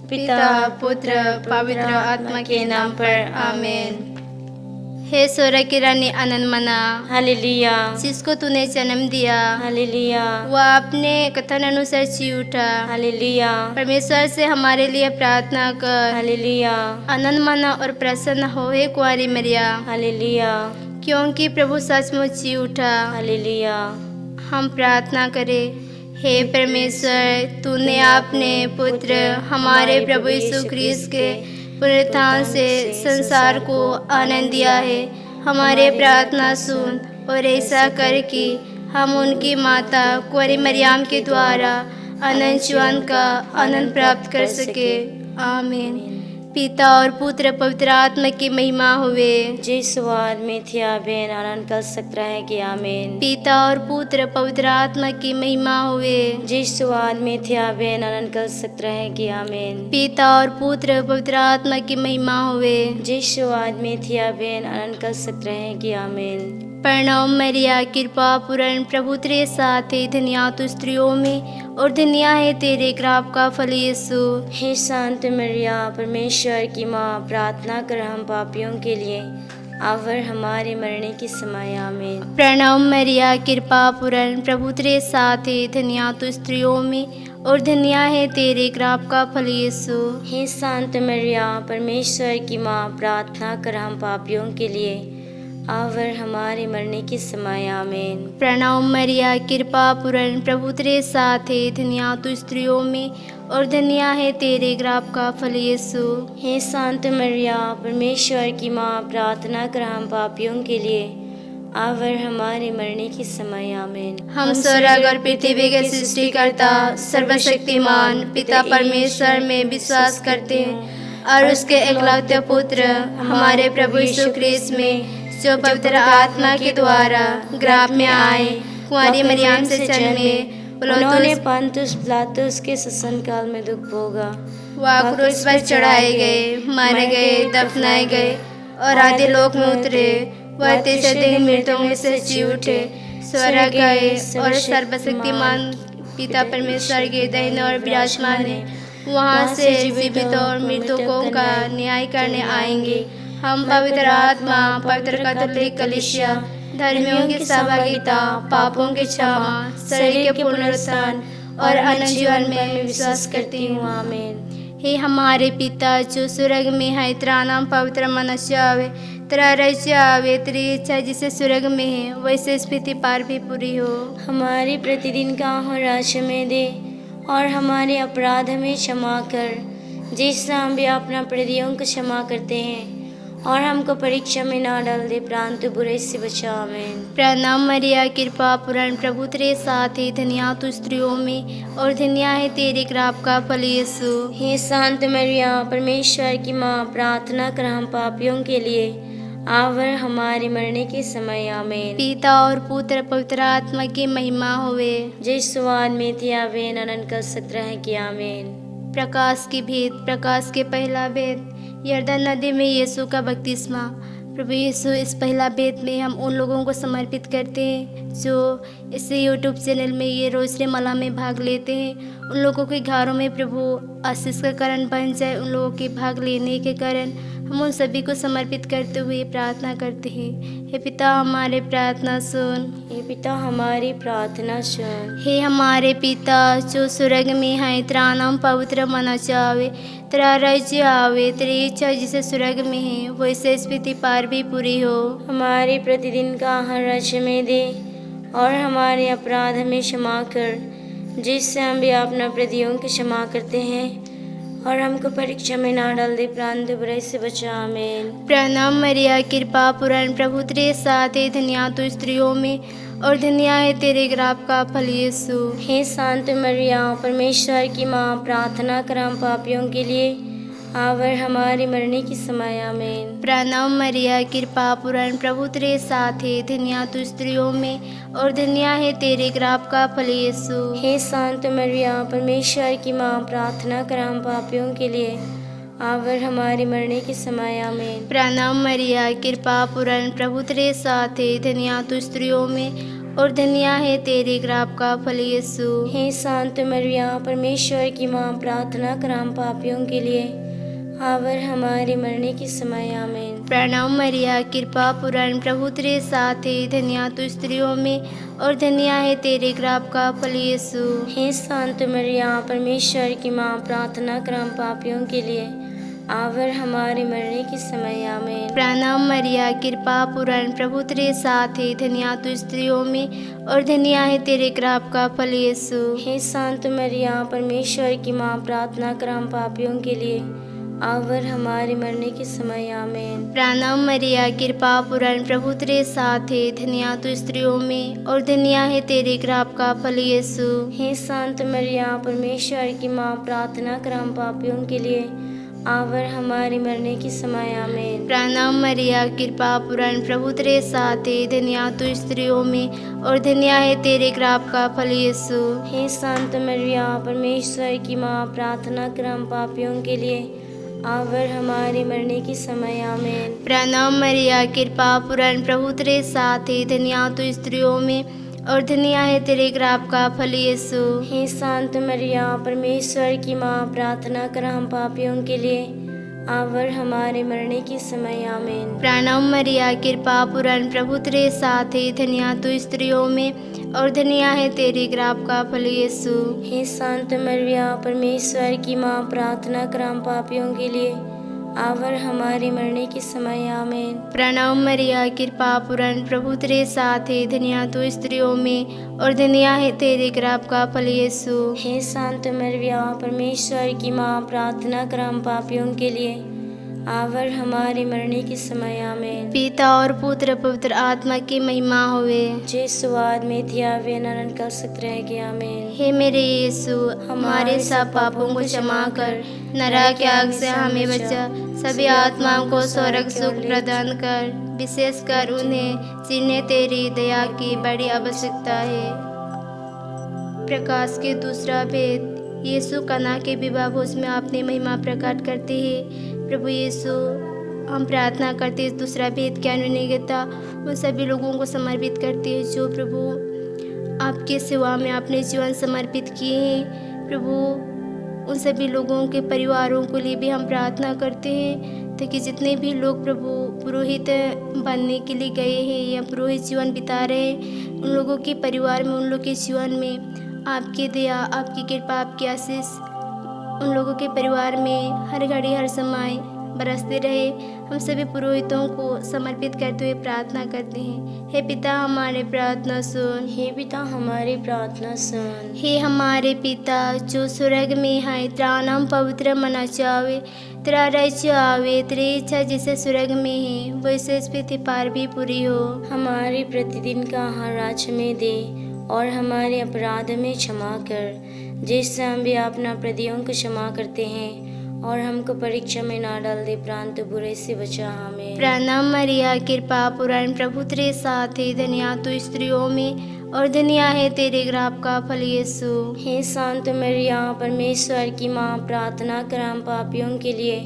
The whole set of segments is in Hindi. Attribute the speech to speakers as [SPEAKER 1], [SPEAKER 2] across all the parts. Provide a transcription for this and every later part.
[SPEAKER 1] पिता पुत्र पवित्र आत्मा के नाम पर आमीन। हे स्वर्ग की रानी आनंद मना,
[SPEAKER 2] हालेलुया,
[SPEAKER 1] जिसको तूने जन्म दिया,
[SPEAKER 2] हालेलुया,
[SPEAKER 1] वह अपने कथन अनुसार जी उठा।
[SPEAKER 2] हालेलुया,
[SPEAKER 1] परमेश्वर से हमारे लिए प्रार्थना कर।
[SPEAKER 2] हालेलुया,
[SPEAKER 1] आनंद मना और प्रसन्न हो हे कुंवारी मरिया,
[SPEAKER 2] हालेलुया,
[SPEAKER 1] क्योंकि प्रभु सचमुच जी उठा।
[SPEAKER 2] हालेलुया।
[SPEAKER 1] हम प्रार्थना करें। हे परमेश्वर, तूने अपने पुत्र हमारे प्रभु यीशु ख्रीस्त के पुनरुत्थान से संसार को आनंद दिया है। हमारे प्रार्थना सुन और ऐसा कर कि हम उनकी माता कुंवारी मरियम के द्वारा अनंत जीवन का आनंद प्राप्त कर सके। आमीन। पिता और पुत्र पवित्र आत्मा की महिमा हुए।
[SPEAKER 2] जिस स्वाद में थी आबेन आनंद कल सकता है कि आमीन।
[SPEAKER 1] पिता और पुत्र पवित्र आत्मा की महिमा हुए।
[SPEAKER 2] जिस स्वाद में थी आबेन आनंद कल सकता है कि आमीन।
[SPEAKER 1] पिता और पुत्र पवित्र आत्मा की महिमा हुए।
[SPEAKER 2] जिस स्वाद में थी आबेन आनंद कल सकता है कि आमीन।
[SPEAKER 1] प्रणव मरिया, कृपा पूर्ण प्रभु तेरे साथ है, धन्य तू स्त्रियों में और धन्य है तेरे गर्भ का फल यीशु।
[SPEAKER 2] हे शांत मरिया, परमेश्वर की माँ, प्रार्थना कर हम पापियों के लिए आवर हमारे मरने के समय आमीन।
[SPEAKER 1] प्रणव मरिया, कृपा पूर्ण प्रभु तेरे साथ है, धन्य तू स्त्रियों में और धन्य है तेरे गर्भ का फल यीशु।
[SPEAKER 2] हे शांत मरिया, परमेश्वर की माँ, प्रार्थना कर हम पापियों के लिए आवर हमारे मरने के समय आमीन।
[SPEAKER 1] प्रणव मरिया, कृपा पूर्ण प्रभु तेरे साथ है, धन्य तू स्त्रियों में और धन्य है तेरे गर्भ का फल यीशु।
[SPEAKER 2] हे शांत मरिया, परमेश्वर की माँ, प्रार्थना कर हम पापियों के लिए आवर हमारे मरने के समय आमीन।
[SPEAKER 1] हम स्वर्ग और पृथ्वी के सृष्टिकर्ता सर्वशक्तिमान पिता परमेश्वर में विश्वास करते हैं और उसके एकलौते पुत्र हमारे प्रभु यीशु ख्रीस्त में, जो पवित्र आत्मा के द्वारा गर्भ में आए, कुंवारी मरियम से जन्मे,
[SPEAKER 2] उन्होंने पंतुस पिलातुस के शासन काल में दुख भोगा,
[SPEAKER 1] वह क्रूस पर चढ़ाए गए, मारे गए, दफनाए गए और आधे लोक में उतरे। वह तीसरे दिन मृतों में से जी उठे, स्वर्ग गए और सर्वशक्तिमान पिता परमेश्वर के दाहिने ओर विराजमान है। वहाँ से जीवित और मृतकों का न्याय करने आएंगे। हम पवित्र आत्मा, पवित्र कैथोलिक कलीसिया, धर्मियों की सहभागिता, पापों की क्षमा, शरीर के पुनरुत्थान और अनंत जीवन में विश्वास करती हूँ। आमीन। हे हमारे पिता जो स्वर्ग में है, तेरा नाम पवित्र मना जावे, तेरा राज्य आवे, तेरी इच्छा जिसे स्वर्ग में है वैसे इस पृथ्वी पर भी पूरी हो।
[SPEAKER 2] हमारी प्रतिदिन का आहार हमें दे और हमारे अपराध हमें क्षमा कर, जिससे हम भी अपना अपराधियों को क्षमा करते हैं, और हमको परीक्षा में ना डाल दे, परंतु बुरे से बचा। आमीन।
[SPEAKER 1] प्रणाम मरिया, कृपा पूर्ण प्रभु तेरे साथ है, धन्य तू स्त्रियों में और धन्य है तेरे गर्भ का फल यीशु।
[SPEAKER 2] हे शांत मरिया, परमेश्वर की माँ, प्रार्थना कर हम पापियों के लिए आवर हमारे मरने के समय आमीन।
[SPEAKER 1] पिता और पुत्र पवित्र आत्मा की महिमा होवे।
[SPEAKER 2] जिस स्वाद में थी आवेन अनंत कर सकता है कि आमीन।
[SPEAKER 1] प्रकाश की भेद। प्रकाश के पहला भेद, यरदन नदी में यीशु का बपतिस्मा। प्रभु यीशु, इस पहला भेद में हम उन लोगों को समर्पित करते हैं जो इस यूट्यूब चैनल में ये रोज़ मला में भाग लेते हैं। उन लोगों के घरों में प्रभु आशीष का कारण बन जाए। उन लोगों के भाग लेने के कारण हम उन सभी को समर्पित करते हुए प्रार्थना करते हैं। हे पिता, हमारे प्रार्थना सुन।
[SPEAKER 2] हे पिता, हमारी प्रार्थना सुन।
[SPEAKER 1] हे हमारे पिता जो स्वर्ग में है, तेरा नाम पवित्र माना जावे, तेरा राज्य आवे, तेरी इच्छा जिसे स्वर्ग में है वैसे इस पृथ्वी पर भी पूरी हो।
[SPEAKER 2] हमारे प्रतिदिन का आहार हमें दे और हमारे अपराध हमें क्षमा कर, जिससे हम भी अपना अपराधियों की क्षमा करते हैं, और हमको परीक्षा में ना डाल दे, परंतु बुराई से बचा। आमीन।
[SPEAKER 1] प्रणाम मरिया, कृपा पूर्ण प्रभु तेरे साथ है, धन्य तू स्त्रियों में और धन्य है तेरे गर्भ का फल यीशु।
[SPEAKER 2] हे शांत मरिया, परमेश्वर की माँ, प्रार्थना कर हम पापियों के लिए आवर हमारे मरने के समय आमीन।
[SPEAKER 1] प्रणाम मरिया, कृपा पूर्ण, प्रभु तेरे साथ है, धन्य तू स्त्रियों में और धन्य है तेरे गर्भ का फल यीशु।
[SPEAKER 2] हे संत मरिया, परमेश्वर की माँ, प्रार्थना कर हम पापियों के लिए, आवर हमारे मरने के समय आमीन।
[SPEAKER 1] प्रणाम मरिया, कृपा पूर्ण, प्रभु तेरे साथ है, धन्य तू स्त्रियों में और धन्य है तेरे गर्भ का फल यीशु।
[SPEAKER 2] हे संत मरिया, परमेश्वर की माँ, प्रार्थना कर हम पापियों के लिए, आवर हमारे मरने के समय आमीन।
[SPEAKER 1] प्रणाम मरिया, कृपा पूर्ण, प्रभु तेरे साथ है, धन्य तू स्त्रियों में और धन्य है तेरे गर्भ का फल यीशु।
[SPEAKER 2] हे संत मरिया, परमेश्वर की माँ, प्रार्थना कर हम पापियों के लिए, आवर हमारे मरने के समय आमीन।
[SPEAKER 1] प्रणाम मरिया, कृपा पूर्ण, प्रभु तेरे साथ है, धन्य तू स्त्रियों में और धन्य है तेरे गर्भ का फल यीशु।
[SPEAKER 2] हे संत मरिया, परमेश्वर की माँ, प्रार्थना कर हम पापियों के लिए, आवर हमारे मरने के समय आमीन।
[SPEAKER 1] प्रणाम मरिया, कृपा पूर्ण, प्रभु तेरे साथ है, धन्य तू स्त्रियों में और धन्य है तेरे गर्भ का फल यीशु।
[SPEAKER 2] हे संत मरिया, परमेश्वर की माँ, प्रार्थना कर हम पापियों के लिए, आवर हमारे मरने के समय आमीन।
[SPEAKER 1] प्रणाम मरिया, कृपा पूर्ण, प्रभु तेरे साथ है, धन्य तू स्त्रियों में और धन्य है तेरे गर्भ का फल यीशु।
[SPEAKER 2] हे संत मरिया, परमेश्वर की माँ, प्रार्थना कर हम पापियों के लिए, आवर हमारे मरने के समय आमीन।
[SPEAKER 1] प्रणाम मरिया, कृपा पूर्ण, प्रभु तेरे साथ है, धन्य तू स्त्रियों में और धन्य है तेरे गर्भ का फल यीशु।
[SPEAKER 2] हे संत मरिया, परमेश्वर की माँ, प्रार्थना कर हम पापियों के लिए, आवर हमारे मरने के समय आमीन।
[SPEAKER 1] प्रणाम मरिया, कृपा पूर्ण, प्रभु तेरे साथ है, धन्य तू स्त्रियों में और धन्य है तेरे गर्भ का फल यीशु।
[SPEAKER 2] हे संत मरिया, परमेश्वर की माँ, प्रार्थना कर हम पापियों के लिए, आवर हमारे मरने के समय आमीन।
[SPEAKER 1] प्रणाम मरिया, कृपा पूर्ण, प्रभु तेरे साथ है, धन्य तू स्त्रियों में और धन्य है तेरे गर्भ का फल यीशु।
[SPEAKER 2] हे संत मरिया, परमेश्वर की माँ, प्रार्थना कर हम पापियों के लिए, आवर हमारे मरने के समय आमीन।
[SPEAKER 1] पिता और पुत्र पवित्र आत्मा की महिमा होवे,
[SPEAKER 2] जिस स्वाद में थिया वे अनंत काल तक रह गया आमीन।
[SPEAKER 1] हे मेरे यीशु, हमारे सब पापों को क्षमा कर, नरक की आग से हमें बचा, सभी आत्माओं को स्वर्ग सुख प्रदान कर, विशेषकर उन्हें जिन्हें तेरी दया की बड़ी आवश्यकता है। प्रकाश के दूसरा भेद, यीशु कना के विवाह भोज में आपने महिमा प्रकट करते हैं। प्रभु यीशु, हम प्रार्थना करते हैं दूसरा भेद क्या अनुनिगता उन सभी लोगों को समर्पित करते हैं जो प्रभु आपके सेवा में अपने जीवन समर्पित किए हैं। प्रभु, उन सभी लोगों के परिवारों के लिए भी हम प्रार्थना करते हैं ताकि जितने भी लोग प्रभु पुरोहित बनने के लिए गए हैं या पुरोहित जीवन बिता रहे हैं, उन लोगों के परिवार में, उन लोगों के जीवन में आपकी दया, आपकी कृपा, आपकी आशीष उन लोगों के परिवार में हर घड़ी हर समय बरसते रहे। हम सभी पुरोहितों को समर्पित करते हुए प्रार्थना करते हैं। हे पिता, हमारे प्रार्थना सुन।
[SPEAKER 2] हे पिता, हमारी प्रार्थना सुन।
[SPEAKER 1] हे हमारे पिता जो स्वर्ग में है, तेरा नाम पवित्र मना जावे, तेरा राज्य आवे, तेरी इच्छा जैसे स्वर्ग में है वैसे इस पृथ्वी पर भी पूरी हो।
[SPEAKER 2] हमारे प्रतिदिन का आहार आज हमें दे और हमारे अपराध में क्षमा कर, जिससे हम भी अपना अपराधियों को क्षमा करते हैं, और हमको परीक्षा में ना डाल दे, प्रांत बुरे से बचा हमें।
[SPEAKER 1] प्रणाम मरिया, कृपा पूर्ण, प्रभु तेरे साथ है, धन्य तू स्त्रियों में और धन्य है तेरे गर्भ का फल यीशु।
[SPEAKER 2] हे संत मरिया, परमेश्वर की माँ, प्रार्थना कर हम पापियों के लिए,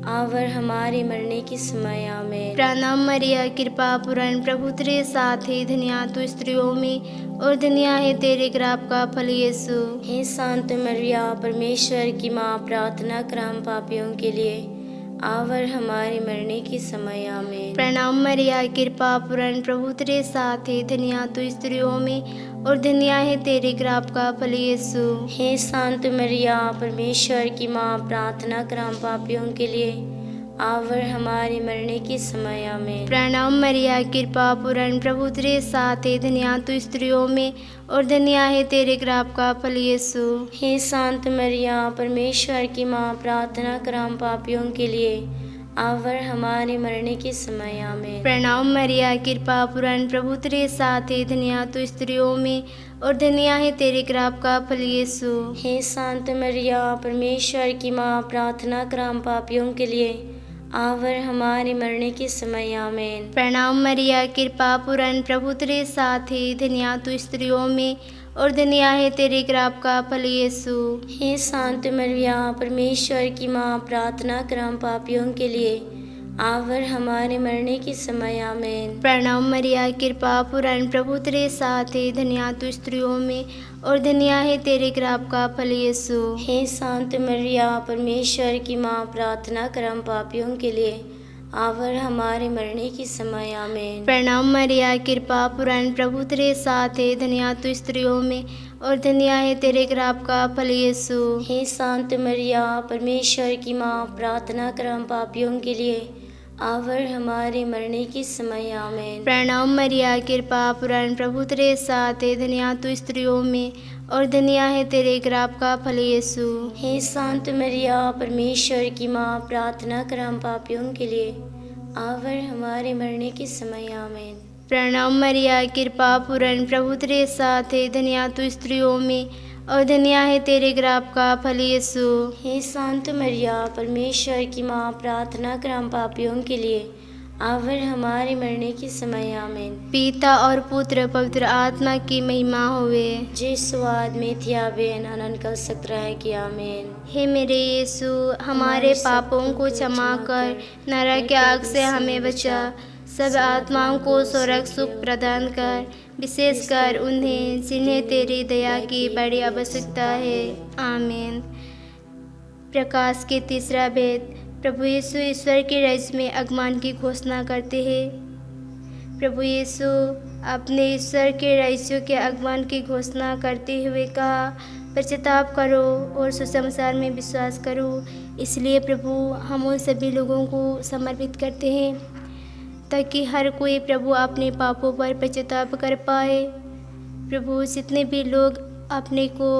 [SPEAKER 2] आवर हमारे मरने के समय आमीन।
[SPEAKER 1] प्रणाम मरिया, कृपा पूर्ण, प्रभु तेरे साथ है, धन्य तू स्त्रियों में और धन्य है तेरे गर्भ का फल यीशु।
[SPEAKER 2] हे संत मरिया, परमेश्वर की माँ, प्रार्थना कर हम पापियों के लिए, आवर हमारे मरने के समय आमीन।
[SPEAKER 1] प्रणाम मरिया, कृपा पूर्ण, प्रभु तेरे साथ है, धन्य तू स्त्रियों में और धन्य है तेरे गर्भ का फल यीशु।
[SPEAKER 2] हे संत मरिया, परमेश्वर की माँ, प्रार्थना कर हम पापियों के लिए, आवर हमारे मरने के समय आमीन।
[SPEAKER 1] प्रणाम मरिया, कृपा पूर्ण, प्रभु तेरे साथ है, धन्य तू स्त्रियों में और धन्य है तेरे गर्भ का फल यीशु।
[SPEAKER 2] हे संत मरिया, परमेश्वर की माँ, प्रार्थना कर हम पापियों के लिए, आवर हमारे मरने के समय आमीन।
[SPEAKER 1] प्रणाम मरिया, कृपा पूर्ण, प्रभु तेरे साथ है, धन्य तू स्त्रियों में और धन्य है तेरे गर्भ का फल यीशु।
[SPEAKER 2] हे शांत मरिया परमेश्वर की माँ, प्रार्थना कर हम पापियों के लिए आवर हमारे मरने के समय आमीन।
[SPEAKER 1] प्रणाम मरिया, कृपा पूर्ण, प्रभु तेरे साथ है, धन्य तू स्त्रियों में और धन्य है तेरे गर्भ का फल यीशु।
[SPEAKER 2] हे शांत मरिया परमेश्वर की माँ, प्रार्थना कर हम पापियों के लिए आवर हमारे मरने के समय आमीन।
[SPEAKER 1] प्रणाम मरिया, कृपा पूर्ण, प्रभु तेरे साथ है, धन्य तू स्त्रियों में और धन्य है तेरे गर्भ का फल यीशु।
[SPEAKER 2] हे शांत मरिया परमेश्वर की माँ, प्रार्थना कर हम पापियों के लिए आवर हमारे मरने के समय आमीन।
[SPEAKER 1] प्रणाम मरिया, कृपा पूर्ण, प्रभु तेरे साथ है, धन्य तू स्त्रियों में और धन्य है तेरे गर्भ का फल यीशु।
[SPEAKER 2] हे शांत मरिया परमेश्वर की माँ, प्रार्थना कर हम पापियों के लिए आवर हमारे मरने के समय आमीन।
[SPEAKER 1] प्रणाम मरिया, कृपा पूर्ण, प्रभु तेरे साथ है, धन्य तू स्त्रियों में और धन्य है तेरे गर्भ का फल यीशु।
[SPEAKER 2] हे शांत मरिया परमेश्वर की माँ, प्रार्थना कर हम पापियों के लिए आवर हमारे मरने के समय आमीन।
[SPEAKER 1] प्रणाम मरिया, कृपा पूर्ण, प्रभु तेरे साथ है, धन्य तू स्त्रियों में और धन्य है तेरे गर्भ का फल यीशु।
[SPEAKER 2] हे शांत मरिया परमेश्वर की माँ, प्रार्थना कर हम पापियों के लिए आवर हमारे मरने के समय आमीन।
[SPEAKER 1] पिता और पुत्र पवित्र आत्मा की महिमा होवे।
[SPEAKER 2] जिस स्वाद में थिया बेन अनंत कल सक रहे कि आमीन।
[SPEAKER 1] हे मेरे यीशु, हमारे पापों को क्षमा कर, नरक की आग से हमें बचा, सब आत्माओं को स्वर्ग सुख प्रदान कर, विशेषकर उन्हें जिन्हें तेरी दया की बड़ी आवश्यकता है। आमीन। प्रकाश के तीसरा भेद, प्रभु यीशु ईश्वर के राज्य में आगमन की घोषणा करते हैं। प्रभु यीशु अपने ईश्वर के राज्य के आगमन की घोषणा करते हुए कहा, पश्चाताप करो और सुसमाचार में विश्वास करो। इसलिए प्रभु हम उन सभी लोगों को समर्पित करते हैं ताकि हर कोई प्रभु अपने पापों पर पश्चाताप कर पाए। प्रभु जितने भी लोग अपने को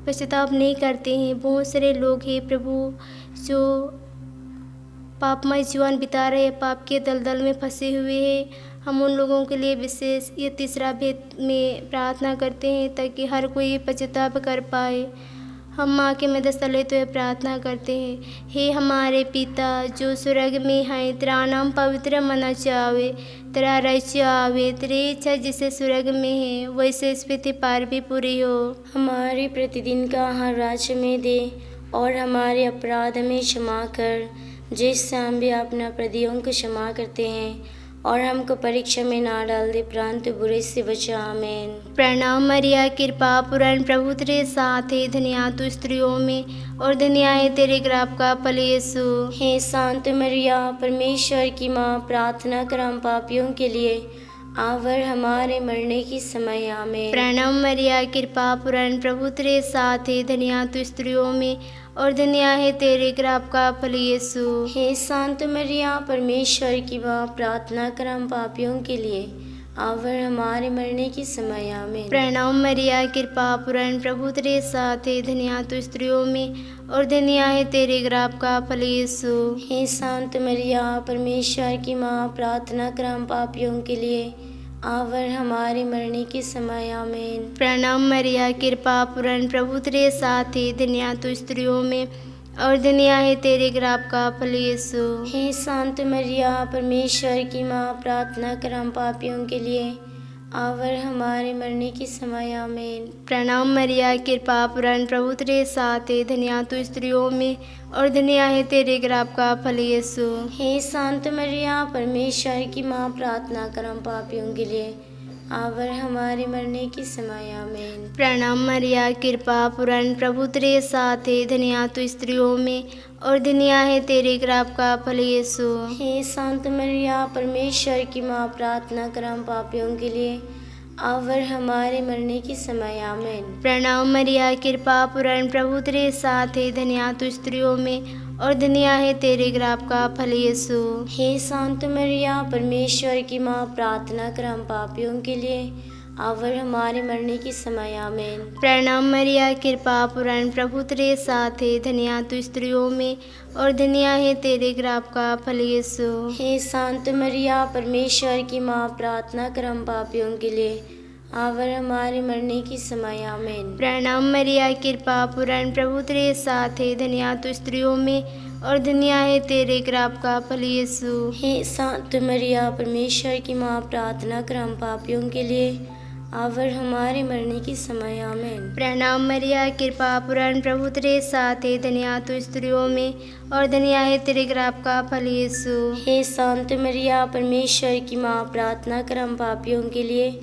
[SPEAKER 1] पश्चाताप नहीं करते हैं, बहुत सारे लोग हैं प्रभु जो पापमय जीवन बिता रहे हैं, पाप के दलदल में फंसे हुए हैं। हम उन लोगों के लिए विशेष ये तीसरा भेद में प्रार्थना करते हैं ताकि हर कोई पश्चाताप कर पाए। हम माँ के मदद लेते हुए प्रार्थना करते हैं, हे हमारे पिता जो स्वर्ग में है, तेरा नाम पवित्र मना जावे, तेरा राज्य आवे, तेरी इच्छा जिसे स्वर्ग में है वैसे इस पृथ्वी पर भी पूरी हो।
[SPEAKER 2] हमारे प्रतिदिन का आहार राज्य में दे और हमारे अपराध में क्षमा कर, जिससे हम भी अपने अपराधियों को क्षमा करते हैं, और हमको परीक्षा में ना डाल दे परंतु बुरे से बचा। आमीन।
[SPEAKER 1] प्रणाम मरिया, कृपा पूर्ण, प्रभु तेरे साथ है, धन्य तू स्त्रियों में और धन्य है तेरे गर्भ का फल यीशु।
[SPEAKER 2] हे शांत मरिया परमेश्वर की माँ, प्रार्थना कर हम पापियों के लिए आवर हमारे मरने की समय आमीन।
[SPEAKER 1] प्रणाम मरिया, कृपा पूर्ण, प्रभु तेरे साथ है, धन्य तू स्त्रियों में और धन्य है तेरे गर्भ का फल यीशु।
[SPEAKER 2] हे शांत मरिया परमेश्वर की माँ, प्रार्थना कर हम पापियों के लिए आवर हमारे मरने की समय आमीन।
[SPEAKER 1] प्रणाम मरिया, कृपा पूर्ण, प्रभु तेरे साथ है, धन्य तू स्त्रियों में और धन्य है तेरे गर्भ का फल यीशु।
[SPEAKER 2] हे शांत मरिया परमेश्वर की माँ, प्रार्थना कर हम पापियों के लिए आवर हमारे मरने के समय आमीन।
[SPEAKER 1] प्रणाम मरिया, कृपा पूर्ण, प्रभु तेरे साथ है, धन्य तू स्त्रियों में और धन्य है तेरे गर्भ का फल यीशु।
[SPEAKER 2] हे शांत मरिया परमेश्वर की माँ, प्रार्थना कर हम पापियों के लिए आवर हमारे मरने के समय आमीन।
[SPEAKER 1] प्रणाम मरिया, कृपा पूर्ण, प्रभु तेरे साथ है, धन्य तू स्त्रियों में और धन्य है तेरे गर्भ का फल यीशु।
[SPEAKER 2] हे शांत मरिया परमेश्वर की माँ, प्रार्थना कर हम पापियों के लिए आवर हमारे मरने के समय आमीन।
[SPEAKER 1] प्रणाम मरिया, कृपा पूर्ण, प्रभु तेरे साथ है, धन्य तू स्त्रियों में और धन्य है तेरे गर्भ का फल यीशु।
[SPEAKER 2] हे शांत मरिया परमेश्वर की माँ, प्रार्थना कर हम पापियों के लिए आवर हमारे मरने के समय आमीन।
[SPEAKER 1] प्रणाम मरिया, कृपा पूर्ण, प्रभु तेरे साथ है, धन्य तू स्त्रियों में और धन्य है तेरे गर्भ का फल यीशु।
[SPEAKER 2] हे शांत मरिया परमेश्वर की माँ, प्रार्थना कर हम पापियों के लिए आवर हमारे मरने के समय आमीन।
[SPEAKER 1] प्रणाम मरिया, कृपा पूर्ण, प्रभु तेरे साथ है, धन्य तू स्त्रियों में और धन्य है तेरे गर्भ का फल यीशु।
[SPEAKER 2] हे शांत मरिया परमेश्वर की माँ, प्रार्थना कर हम पापियों के लिए आवर हमारे मरने की समय आमीन।
[SPEAKER 1] प्रणाम मरिया, कृपा पूर्ण, प्रभु तेरे साथ है, धन्य तू स्त्रियों में और धन्य है तेरे गर्भ का फल यीशु।
[SPEAKER 2] हे संत मरिया, परमेश्वर की माँ, प्रार्थना कर हम पापियों के लिए, आवर हमारे मरने की समय आमीन।
[SPEAKER 1] प्रणाम मरिया, कृपा पूर्ण, प्रभु तेरे साथ है, धन्य तू स्त्रियों में और धन्य है तेरे गर्भ का फल यीशु।
[SPEAKER 2] हे संत मरिया, परमेश्वर की माँ, प्रार्थना कर हम पापियों के लिए,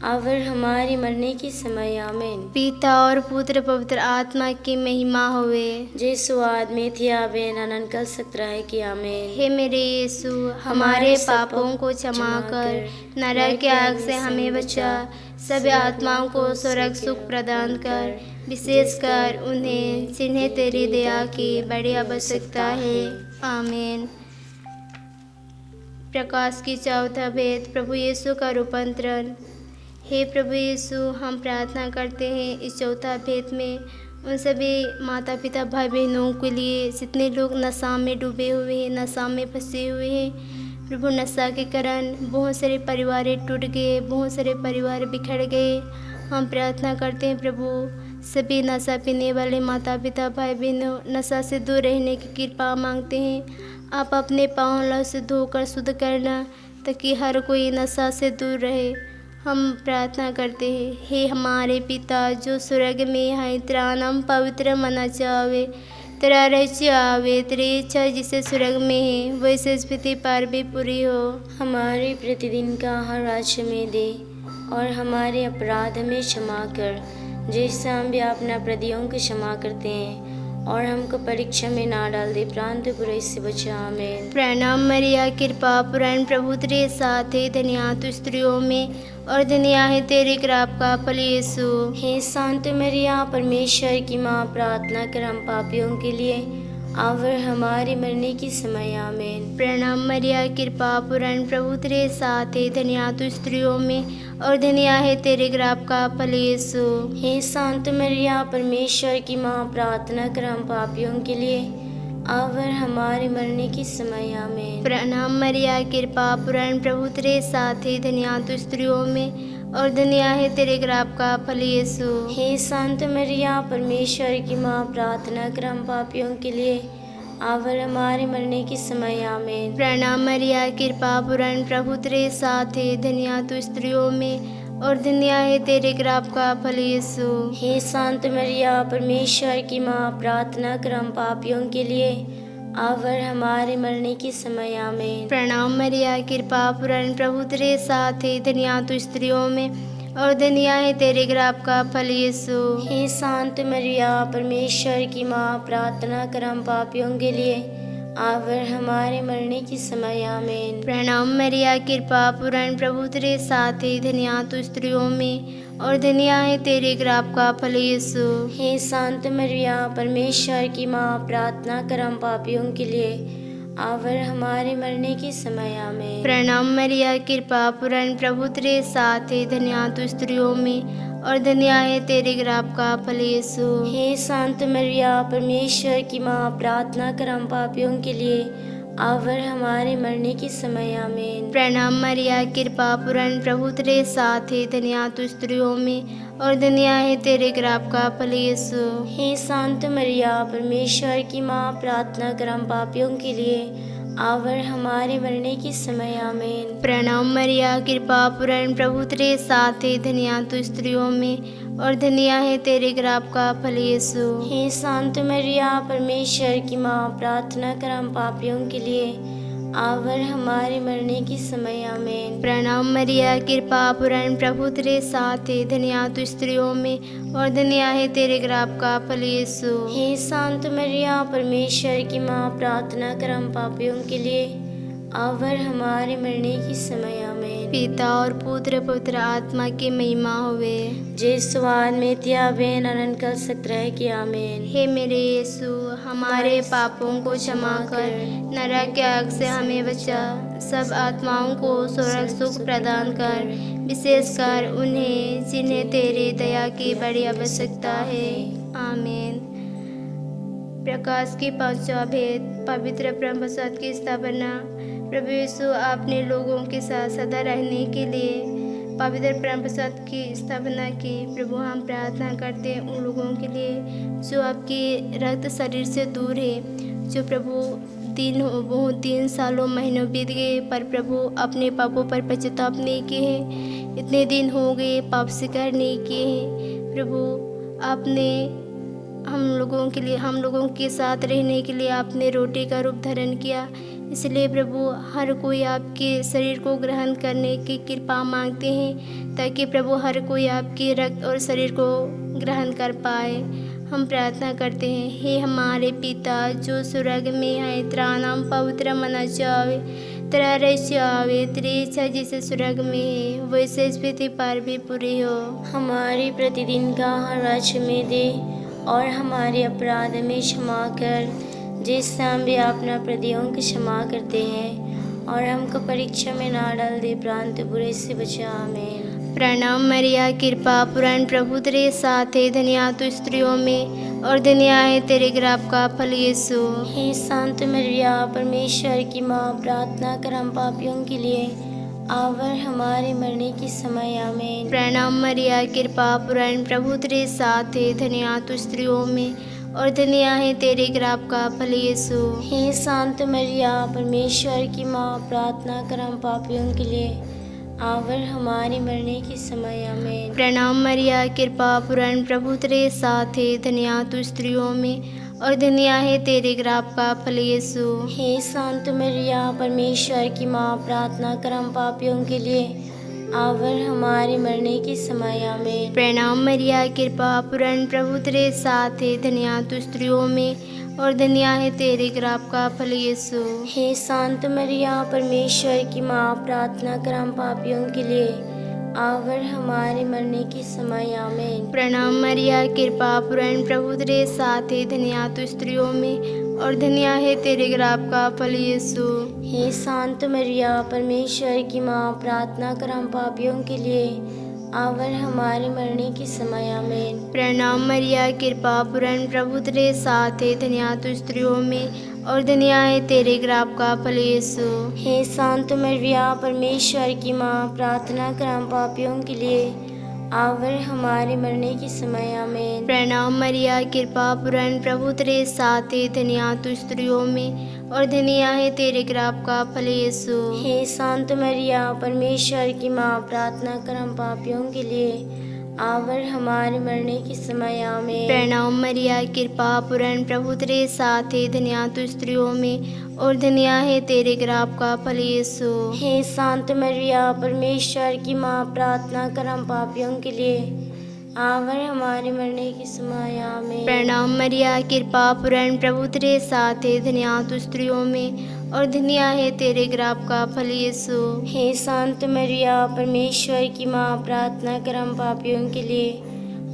[SPEAKER 2] आवर हमारे मरने की समय आमीन।
[SPEAKER 1] पिता और पुत्र पवित्र आत्मा की महिमा होवे,
[SPEAKER 2] जे स्वाद में थी आवे अनंत कल सक रहे कि आमीन।
[SPEAKER 1] हे मेरे यीशु, हमारे पापों को क्षमा कर, नरक की आग से हमें बचा, सभी आत्माओं को स्वर्ग सुख प्रदान कर, विशेषकर उन्हें जिन्हें तेरी दया की बड़ी आवश्यकता है। आमीन। प्रकाश की चौथा भेद, प्रभु यीशु का रूपांतरण। हे प्रभु यीशु, हम प्रार्थना करते हैं इस चौथा भेद में उन सभी माता पिता भाई बहनों के लिए जितने लोग नशा में डूबे हुए हैं, नशा में फंसे हुए हैं। प्रभु, नशा के कारण बहुत सारे परिवार टूट गए, बहुत सारे परिवार बिखर गए। हम प्रार्थना करते हैं प्रभु, सभी नशा पीने वाले माता पिता भाई बहनों, नशा से दूर रहने की कृपा मांगते हैं। आप अपने पाँव लहू से धोकर शुद्ध करना ताकि हर कोई नशा से दूर रहे। हम प्रार्थना करते हैं, हे हमारे पिता जो स्वर्ग में है, तेरा नाम पवित्र मना जावे, तेरा राज्य आवे, तेरी इच्छा जिसे स्वर्ग में है वैसे इस पृथ्वी पर भी पूरी हो।
[SPEAKER 2] हमारे प्रतिदिन का आहार आज हमें दे और हमारे अपराध हमें क्षमा कर, जैसे हम भी अपने अपराधियों को क्षमा करते हैं, और हमको परीक्षा में ना डाल दे, प्रांत बुराई से बचा। आमीन।
[SPEAKER 1] प्रणाम मरिया, कृपा पूर्ण, प्रभु तेरे साथ है, धन्य तू स्त्रियों में और धन्य है तेरे गर्भ का फल यीशु।
[SPEAKER 2] हे संत मरिया, परमेश्वर की माँ, प्रार्थना कर हम पापियों के लिए, आवर हमारे मरने की समय। आमीन।
[SPEAKER 1] प्रणाम मरिया, कृपा पूर्ण, प्रभु तेरे साथ है, धन्य तू स्त्रियों में और धन्य है तेरे गर्भ का फल यीशु।
[SPEAKER 2] हे संत मरिया, परमेश्वर की माँ, प्रार्थना कर हम पापियों के लिए, आवर हमारे मरने की समय। आमीन।
[SPEAKER 1] प्रणाम मरिया, कृपा पूर्ण, प्रभु तेरे साथ है, धन्य तू स्त्रियों में और धन्य है तेरे गर्भ का फल यीशु।
[SPEAKER 2] हे संत मरिया, परमेश्वर की माँ, प्रार्थना कर हम पापियों के लिए, आवर हमारे मरने की समय। आमीन।
[SPEAKER 1] प्रणाम मरिया, कृपा पूर्ण, प्रभु तेरे साथ है, धन्य तू स्त्रियों में और धन्य है तेरे गर्भ का फल यीशु।
[SPEAKER 2] हे संत मरिया, परमेश्वर की माँ, प्रार्थना कर हम पापियों के लिए, आवर हमारे मरने की समय। आमीन।
[SPEAKER 1] प्रणाम मरिया, कृपा पूर्ण, प्रभु तेरे साथ है, धन्य तू स्त्रियों में और धन्य है तेरे गर्भ का फल यीशु।
[SPEAKER 2] हे संत मरिया, परमेश्वर की माँ, प्रार्थना कर हम पापियों के लिए, आवर हमारे मरने की समय। आमीन।
[SPEAKER 1] प्रणाम मरिया, कृपा पूर्ण, प्रभु तेरे साथ है, धन्य तू स्त्रियों में और धन्य है तेरे गर्भ का फल यीशु।
[SPEAKER 2] हे संत मरिया, परमेश्वर की माँ, प्रार्थना कर हम पापियों के लिए, आवर हमारे मरने की समय। आमीन।
[SPEAKER 1] प्रणाम मरिया, कृपा पूर्ण, प्रभु तेरे साथ है, धन्य तू स्त्रियों में और धन्य है तेरे गर्भ का फल यीशु।
[SPEAKER 2] हे संत मरिया, परमेश्वर की माँ, प्रार्थना कर हम पापियों के लिए, आवर हमारे मरने की समय। आमीन।
[SPEAKER 1] प्रणाम मरिया, कृपा पूर्ण, प्रभु तेरे साथ है, धन्य तू स्त्रियों में और धन्य है तेरे गर्भ का फल यीशु।
[SPEAKER 2] हे संत मरिया, परमेश्वर की माँ, प्रार्थना कर हम पापियों के लिए, आवर हमारे मरने की समय। आमीन।
[SPEAKER 1] प्रणाम मरिया, कृपा पूर्ण, प्रभु तेरे साथ है, धन्य तू स्त्रियों में और धन्य है तेरे गर्भ का फल यीशु।
[SPEAKER 2] हे संत मरिया, परमेश्वर की माँ, प्रार्थना कर हम पापियों के लिए, आवर हमारे मरने की समय। आमीन।
[SPEAKER 1] प्रणाम मरिया, कृपा पूर्ण, प्रभु तेरे साथ है, धन्य तू स्त्रियों में और धन्य है तेरे गर्भ का फल यीशु।
[SPEAKER 2] हे संत मरिया, परमेश्वर की माँ, प्रार्थना कर हम पापियों के लिए, आवर हमारे मरने की समय। आमीन।
[SPEAKER 1] पिता और पुत्र पवित्र आत्मा की महिमा होवे,
[SPEAKER 2] जे स्वाद में त्या बेन अनंत कल सक रहे कि। आमीन।
[SPEAKER 1] हे मेरे यीशु, हमारे पापों को क्षमा कर, नरक की आग से हमें बचा, सब आत्माओं को स्वर्ग सुख प्रदान कर, विशेषकर उन्हें जिन्हें तेरी दया की बड़ी आवश्यकता है। आमीन। प्रकाश की पांचवा भेद, पवित्र ब्रह्म प्रसाद की स्थापना। प्रभु यीशु, आपने लोगों के साथ सदा रहने के लिए पवित्र परम प्रसाद की स्थापना की। प्रभु हम प्रार्थना करते हैं उन लोगों के लिए जो आपके रक्त शरीर से दूर है, जो प्रभु बहुत 3 सालों महीनों बीत गए पर प्रभु अपने पापों पर पश्चाताप नहीं किए हैं। इतने दिन हो गए पाप स्वीकार नहीं किए हैं। प्रभु आपने हम लोगों के साथ रहने के लिए आपने रोटी का रूप धारण किया। इसलिए प्रभु हर कोई आपके शरीर को ग्रहण करने की कृपा मांगते हैं, ताकि प्रभु हर कोई आपके रक्त और शरीर को ग्रहण कर पाए। हम प्रार्थना करते हैं, हे हमारे पिता जो स्वर्ग में है, तेरा नाम पवित्र माना जावे, तेरा राज्य आवे, तेरी इच्छा जैसे स्वर्ग में है वैसे इस पृथ्वी पर भी पूरी हो।
[SPEAKER 2] हमारी प्रतिदिन का आहार आज हमें दे और हमारे अपराध में क्षमा कर, जिससे हम भी अपना अपराधियों की क्षमा करते हैं, और हमको परीक्षा में ना डाल दे, परंतु बुरे से बचा। आमीन।
[SPEAKER 1] प्रणाम मरिया, कृपा पूर्ण प्रभु तेरे साथ है, धन्य तू स्त्रियों में और धन्य है तेरे गर्भ का फल यीशु।
[SPEAKER 2] हे संत मरिया, परमेश्वर की माँ, प्रार्थना कर हम पापियों के लिए और हमारे मरने के समय। आमीन।
[SPEAKER 1] प्रणाम मरिया, कृपा पूर्ण प्रभु तेरे साथ है, धन्य तू स्त्रियों में और धन्य है तेरे गर्भ का फल यीशु।
[SPEAKER 2] हे संत मरिया, परमेश्वर की माँ, प्रार्थना कर हम पापियों के लिए और हमारे मरने के समय। आमीन।
[SPEAKER 1] प्रणाम मरिया, कृपा पूर्ण प्रभु तेरे साथ है, धन्य तू स्त्रियों में और धन्य है तेरे गर्भ का फल यीशु।
[SPEAKER 2] हे संत मरिया, परमेश्वर की माँ, प्रार्थना कर हम पापियों के लिए और हमारे मरने के समय। आमीन।
[SPEAKER 1] प्रणाम मरिया, कृपा पूर्ण प्रभु तेरे साथ है, धन्य तू स्त्रियों में और धन्य है तेरे गर्भ का फल यीशु।
[SPEAKER 2] हे संत मरिया, परमेश्वर की माँ, प्रार्थना कर हम पापियों के लिए और हमारे मरने के समय। आमीन।
[SPEAKER 1] प्रणाम मरिया, कृपा पूर्ण प्रभु तेरे साथ है, धन्य तू स्त्रियों में और धन्य है तेरे गर्भ का फल यीशु।
[SPEAKER 2] हे संत मरिया, परमेश्वर की माँ, प्रार्थना कर हम पापियों के लिए और हमारे मरने के समय। आमीन।
[SPEAKER 1] प्रणाम मरिया, कृपा पूर्ण प्रभु तेरे साथ है, धन्य तू स्त्रियों में और धन्य है तेरे गर्भ का फल यीशु।
[SPEAKER 2] हे संत मरिया, परमेश्वर की माँ, प्रार्थना कर हम पापियों के लिए और हमारे मरने के समय। आमीन।
[SPEAKER 1] प्रणाम मरिया, कृपा पूर्ण प्रभु तेरे साथ है, धन्य तू स्त्रियों में और धन्य है तेरे गर्भ का फल यीशु।
[SPEAKER 2] हे संत मरिया, परमेश्वर की माँ, प्रार्थना कर हम पापियों के लिए और हमारे मरने के समय। आमीन।
[SPEAKER 1] प्रणाम मरिया, कृपा पूर्ण प्रभु तेरे साथ है, धन्य तू स्त्रियों में और धन्य है तेरे गर्भ का फल यीशु।
[SPEAKER 2] हे संत मरिया, परमेश्वर की माँ, प्रार्थना कर हम पापियों के लिए और हमारे मरने के समय। आमीन।
[SPEAKER 1] प्रणाम मरिया, कृपा पूर्ण प्रभु तेरे साथ है, धन्य तू स्त्रियों में और धन्य है तेरे गर्भ का फल यीशु।
[SPEAKER 2] हे संत मरिया, परमेश्वर की माँ, प्रार्थना कर हम पापियों के लिए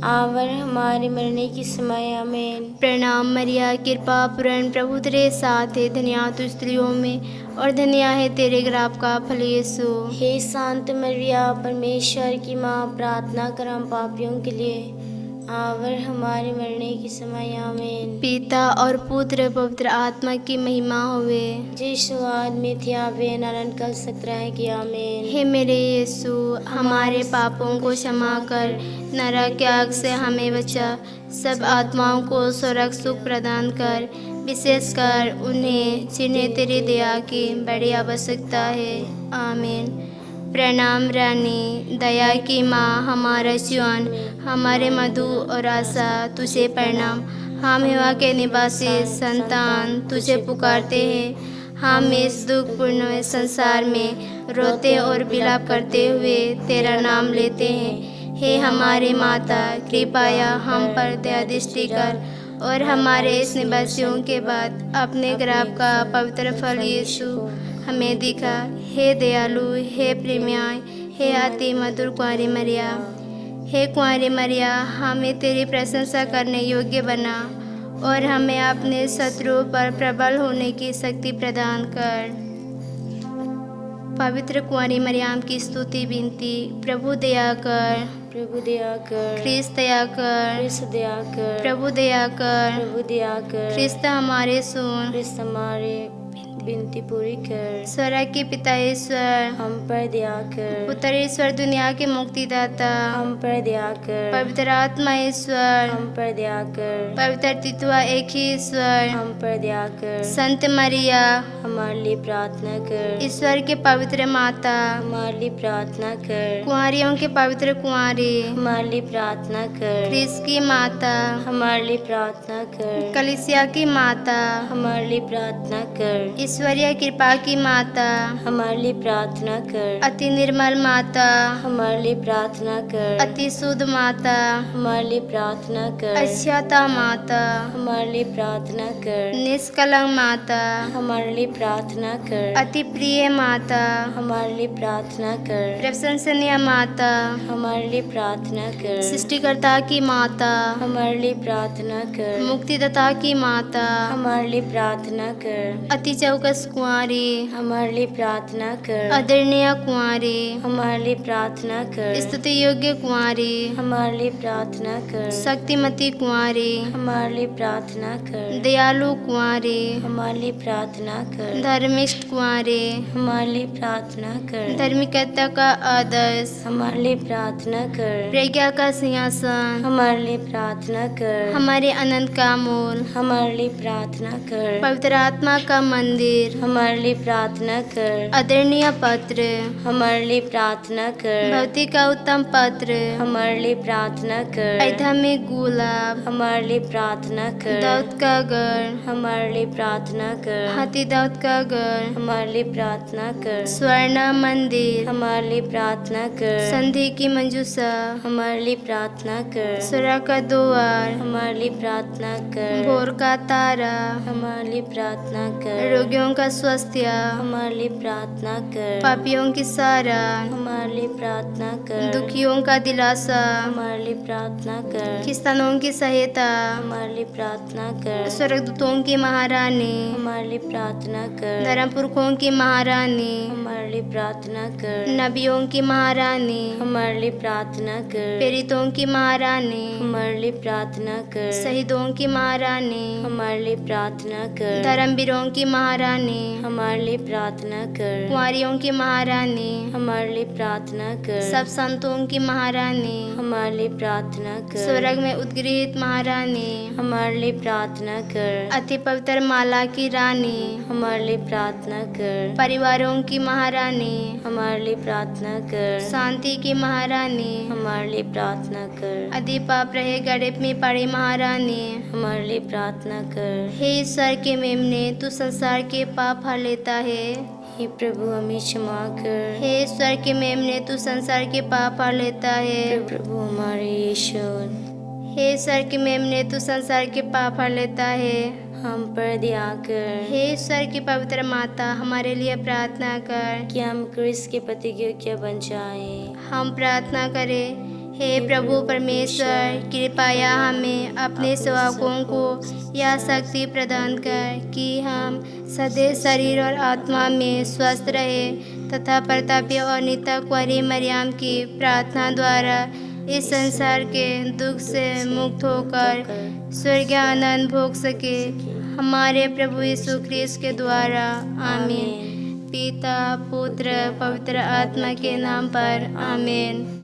[SPEAKER 2] और हमारे मरने के समय। आमीन।
[SPEAKER 1] प्रणाम मरिया, कृपा पूर्ण प्रभु तेरे साथ है, धन्य तू स्त्रियों में और धन्य है तेरे गर्भ का फल यीशु।
[SPEAKER 2] हे संत मरिया, परमेश्वर की माँ, प्रार्थना कर हम पापियों के लिए और हमारे मरने के समय। आमीन।
[SPEAKER 1] पिता और पुत्र पवित्र आत्मा की महिमा होवे,
[SPEAKER 2] जिस स्वाद में थी आवे अनंत काल सक रहे कि। आमीन।
[SPEAKER 1] हे मेरे यीशु, हमारे पापों को क्षमा कर, नरक की आग से हमें बचा, सब आत्माओं को स्वर्ग सुख प्रदान कर, विशेषकर उन्हें जिन्हें तेरी दया की बड़ी आवश्यकता है। आमीन। प्रणाम रानी, दया की माँ, हमारा जीवन, हमारे मधु और आशा तुझे प्रणाम। हम हेवा के निवासी संतान तुझे पुकारते हैं। हम इस दुखपूर्ण संसार में रोते और विलाप करते हुए तेरा नाम लेते हैं। हे हमारी माता, कृपया हम पर दया दृष्टि कर और हमारे इस निवासियों के बाद अपने गर्भ का पवित्र फल यीशु हमें दिखा। हे दयालु, हे प्रेममय, हे अति मधुर कुंवारी मरिया, हे कुंवारी मरिया, हमें तेरी प्रशंसा करने योग्य बना और हमें अपने शत्रुओं पर प्रबल होने की शक्ति प्रदान कर। पवित्र कुंवारी मरियम की स्तुति विनती। प्रभु दया कर,
[SPEAKER 2] प्रभु दया कर,
[SPEAKER 1] ख्रिस्त दया कर,
[SPEAKER 2] ख्रिस्त दया कर,
[SPEAKER 1] प्रभु दया कर,
[SPEAKER 2] प्रभु दया कर,
[SPEAKER 1] ख्रिस्त हमारे सुन,
[SPEAKER 2] ख्रिस्त हमारे विनती पूरी कर।
[SPEAKER 1] स्वर्ग के पिता ईश्वर,
[SPEAKER 2] हम पर दया कर।
[SPEAKER 1] पुत्र ईश्वर, दुनिया के मुक्तिदाता,
[SPEAKER 2] हम पर दया कर।
[SPEAKER 1] पवित्र आत्मा ईश्वर,
[SPEAKER 2] हम पर दया कर।
[SPEAKER 1] पवित्र तितवा एक ही ईश्वर,
[SPEAKER 2] हम पर दया कर।
[SPEAKER 1] संत मरिया,
[SPEAKER 2] हमारे लिए प्रार्थना कर।
[SPEAKER 1] ईश्वर के पवित्र माता,
[SPEAKER 2] हमारे लिए प्रार्थना कर।
[SPEAKER 1] कुंवारियों के पवित्र कुंवारी,
[SPEAKER 2] हमारे लिए प्रार्थना कर।
[SPEAKER 1] ख्रिस्त की माता,
[SPEAKER 2] हमारे लिए प्रार्थना कर।
[SPEAKER 1] कलीसिया की माता,
[SPEAKER 2] हमारे लिए प्रार्थना कर।
[SPEAKER 1] ईश्वरीय कृपा की माता,
[SPEAKER 2] हमारे लिए प्रार्थना कर।
[SPEAKER 1] अति निर्मल माता,
[SPEAKER 2] हमारे लिए प्रार्थना कर।
[SPEAKER 1] अति शुद्ध माता,
[SPEAKER 2] हमारे लिए प्रार्थना कर।
[SPEAKER 1] अक्षता माता,
[SPEAKER 2] हमारे लिए प्रार्थना कर।
[SPEAKER 1] निष्कलंक माता,
[SPEAKER 2] हमारे लिए प्रार्थना कर।
[SPEAKER 1] अति प्रिय माता,
[SPEAKER 2] हमारे लिए प्रार्थना कर।
[SPEAKER 1] प्रशंसनीय माता,
[SPEAKER 2] हमारे लिए प्रार्थना कर।
[SPEAKER 1] सृष्टिकर्ता की माता,
[SPEAKER 2] हमारे लिए प्रार्थना कर।
[SPEAKER 1] मुक्तिदाता की माता,
[SPEAKER 2] हमारे लिए प्रार्थना कर।
[SPEAKER 1] अति चौकस कुंवारी,
[SPEAKER 2] हमारे लिए प्रार्थना कर।
[SPEAKER 1] आदरणीय कुंवारी,
[SPEAKER 2] हमारे लिए प्रार्थना कर।
[SPEAKER 1] स्तुति योग्य कुंवारी,
[SPEAKER 2] हमारे लिए प्रार्थना कर।
[SPEAKER 1] शक्तिमती कुंवारी,
[SPEAKER 2] हमारे लिए प्रार्थना कर।
[SPEAKER 1] दयालु कुंवारी,
[SPEAKER 2] हमारे लिए प्रार्थना कर।
[SPEAKER 1] धर्मिष्ठ कुंवारी,
[SPEAKER 2] हमारे लिए प्रार्थना कर।
[SPEAKER 1] धार्मिकता का आदर्श,
[SPEAKER 2] हमारे लिए प्रार्थना कर।
[SPEAKER 1] प्रज्ञा का सिंहासन,
[SPEAKER 2] हमारे लिए प्रार्थना कर।
[SPEAKER 1] हमारे अनंत का मूल,
[SPEAKER 2] हमारे लिए प्रार्थना कर।
[SPEAKER 1] पवित्र आत्मा का मंदिर,
[SPEAKER 2] हमारे लिए प्रार्थना कर।
[SPEAKER 1] आदरणीय पत्र,
[SPEAKER 2] हमारे लिए प्रार्थना कर।
[SPEAKER 1] भक्ति का उत्तम पत्र,
[SPEAKER 2] हमारे लिए प्रार्थना कर।
[SPEAKER 1] अयोध्या में गुलाब,
[SPEAKER 2] हमारे लिए प्रार्थना कर।
[SPEAKER 1] दाऊद का घर,
[SPEAKER 2] हमारे लिए प्रार्थना कर।
[SPEAKER 1] हाथी दाऊद का घर,
[SPEAKER 2] हमारे लिए प्रार्थना कर।
[SPEAKER 1] स्वर्ण मंदिर,
[SPEAKER 2] हमारे लिए प्रार्थना कर।
[SPEAKER 1] संधि की मंजूषा,
[SPEAKER 2] हमारे लिए प्रार्थना कर।
[SPEAKER 1] स्वर्ग का द्वार,
[SPEAKER 2] हमारे लिए प्रार्थना कर।
[SPEAKER 1] भोर का तारा,
[SPEAKER 2] हमारे लिए प्रार्थना कर।
[SPEAKER 1] रोगियों का स्वास्थ्य,
[SPEAKER 2] हमारे लिए प्रार्थना कर।
[SPEAKER 1] पापियों की सहारा,
[SPEAKER 2] हमारे लिए प्रार्थना कर।
[SPEAKER 1] दुखियों का दिलासा,
[SPEAKER 2] हमारे लिए प्रार्थना कर।
[SPEAKER 1] किसानों की सहायता,
[SPEAKER 2] हमारे लिए प्रार्थना कर।
[SPEAKER 1] स्वर्गदूतों की महारानी,
[SPEAKER 2] हमारे लिए प्रार्थना कर।
[SPEAKER 1] धर्मपुरखों की महारानी,
[SPEAKER 2] हमारे लिए प्रार्थना कर।
[SPEAKER 1] नबियों की महारानी,
[SPEAKER 2] हमारे लिए प्रार्थना कर।
[SPEAKER 1] प्रेरितों की महारानी,
[SPEAKER 2] हमारे लिए प्रार्थना कर।
[SPEAKER 1] शहीदों की महारानी,
[SPEAKER 2] हमारे लिए प्रार्थना कर।
[SPEAKER 1] धर्मवीरों की महारानी,
[SPEAKER 2] हमारे लिए प्रार्थना कर।
[SPEAKER 1] कुंवारियों की महारानी,
[SPEAKER 2] हमारे लिए प्रार्थना कर।
[SPEAKER 1] सब संतों की महारानी,
[SPEAKER 2] हमारे लिए प्रार्थना कर।
[SPEAKER 1] स्वर्ग में उद्गृहित महारानी,
[SPEAKER 2] हमारे लिए प्रार्थना कर।
[SPEAKER 1] अति पवित्र माला की रानी,
[SPEAKER 2] हमारे लिए प्रार्थना कर।
[SPEAKER 1] परिवारों की महारानी,
[SPEAKER 2] हमारे लिए प्रार्थना कर।
[SPEAKER 1] शांति की महारानी,
[SPEAKER 2] हमारे लिए प्रार्थना कर।
[SPEAKER 1] अति पाप रहे गरीब में पड़ी महारानी,
[SPEAKER 2] हमारे लिए प्रार्थना कर।
[SPEAKER 1] हे ईश्वर के मेमने, तू संसार के पाप हर लेता है।
[SPEAKER 2] हे प्रभु हमें क्षमा कर।
[SPEAKER 1] हे ईश्वर के मेमने, तू संसार के पाप हर लेता है।
[SPEAKER 2] हे प्रभु हमारे यीशु,
[SPEAKER 1] हे ईश्वर के मेमने, तू संसार के पाप हर लेता है।
[SPEAKER 2] हम पर दया कर।
[SPEAKER 1] हे ईश्वर की पवित्र माता, हमारे लिए प्रार्थना कर
[SPEAKER 2] कि हम क्रिस्त के पति योग्य बन जाए।
[SPEAKER 1] हम प्रार्थना करें। हे प्रभु परमेश्वर, कृपया हमें अपने सेवकों को यह शक्ति प्रदान कर कि हम सदैव शरीर और आत्मा में स्वस्थ रहे तथा प्रतापी और नित्य कुंवारी मरियम की प्रार्थना द्वारा इस संसार के दुख से मुक्त होकर स्वर्गीय आनंद भोग सके। हमारे प्रभु यीशु ख्रिस्त के द्वारा, आमीन। पिता, पुत्र, पवित्र आत्मा के नाम पर, आमीन।